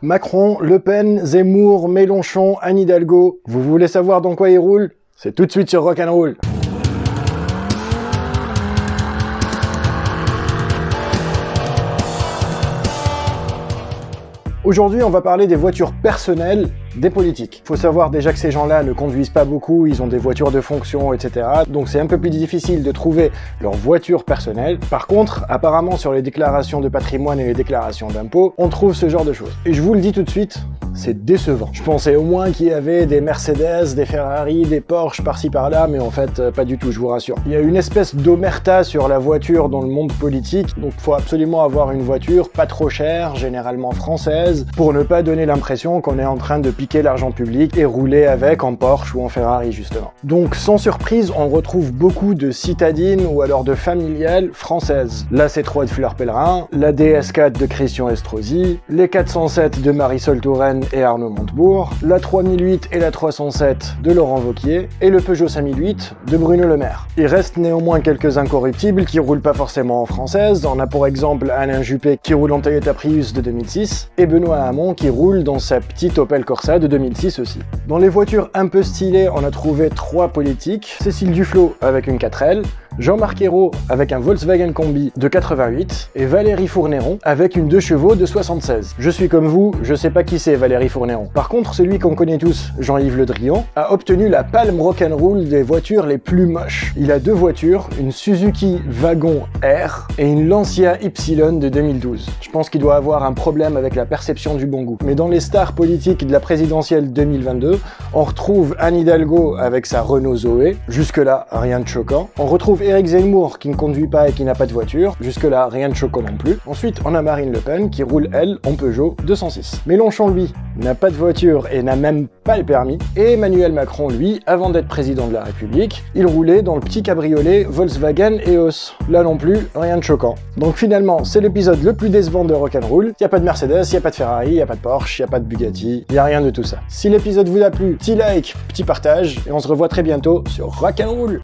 Macron, Le Pen, Zemmour, Mélenchon, Anne Hidalgo. Vous voulez savoir dans quoi ils roulent? C'est tout de suite sur Rock'n'Roll. Aujourd'hui, on va parler des voitures personnelles des politiques. Faut savoir déjà que ces gens-là ne conduisent pas beaucoup, ils ont des voitures de fonction, etc. Donc c'est un peu plus difficile de trouver leur voiture personnelle. Par contre, apparemment sur les déclarations de patrimoine et les déclarations d'impôts, on trouve ce genre de choses. Et je vous le dis tout de suite, c'est décevant. Je pensais au moins qu'il y avait des Mercedes, des Ferrari, des Porsche par-ci par-là, mais en fait, pas du tout, je vous rassure. Il y a une espèce d'omerta sur la voiture dans le monde politique, donc faut absolument avoir une voiture pas trop chère, généralement française, pour ne pas donner l'impression qu'on est en train de piquer l'argent public et rouler avec en Porsche ou en Ferrari justement. Donc sans surprise, on retrouve beaucoup de citadines ou alors de familiales françaises. La C3 de Fleur Pellerin, la DS4 de Christian Estrosi, les 407 de Marisol Touraine et Arnaud Montebourg, la 3008 et la 307 de Laurent Wauquiez et le Peugeot 5008 de Bruno Le Maire. Il reste néanmoins quelques incorruptibles qui roulent pas forcément en française. On a pour exemple Alain Juppé qui roule en Toyota Prius de 2006 et Benoît Hamon qui roule dans sa petite Opel Corsa de 2006 aussi. Dans les voitures un peu stylées, on a trouvé 3 politiques. Cécile Duflot avec une 4L, Jean-Marc Ayrault avec un Volkswagen Combi de 88 et Valérie Fournéron avec une 2 chevaux de 76. Je suis comme vous, je sais pas qui c'est Valérie Fournéron. Par contre, celui qu'on connaît tous, Jean-Yves Le Drian, a obtenu la palme rock'n'roll des voitures les plus moches. Il a 2 voitures, une Suzuki Wagon R et une Lancia Y de 2012. Je pense qu'il doit avoir un problème avec la perception du bon goût. Mais dans les stars politiques de la présidentielle 2022, on retrouve Anne Hidalgo avec sa Renault Zoé. Jusque-là, rien de choquant. On retrouve Éric Zemmour qui ne conduit pas et qui n'a pas de voiture. Jusque-là, rien de choquant non plus. Ensuite, on a Marine Le Pen qui roule, elle, en Peugeot 206. Mélenchon, lui, n'a pas de voiture et n'a même pas le permis. Et Emmanuel Macron, lui, avant d'être président de la République, il roulait dans le petit cabriolet Volkswagen EOS. Là non plus, rien de choquant. Donc finalement, c'est l'épisode le plus décevant de Rock'n'Roll. Il n'y a pas de Mercedes, il n'y a pas de Ferrari, il n'y a pas de Porsche, il n'y a pas de Bugatti, il n'y a rien de tout ça. Si l'épisode vous a plu, petit like, petit partage, et on se revoit très bientôt sur Rock'n'Roll.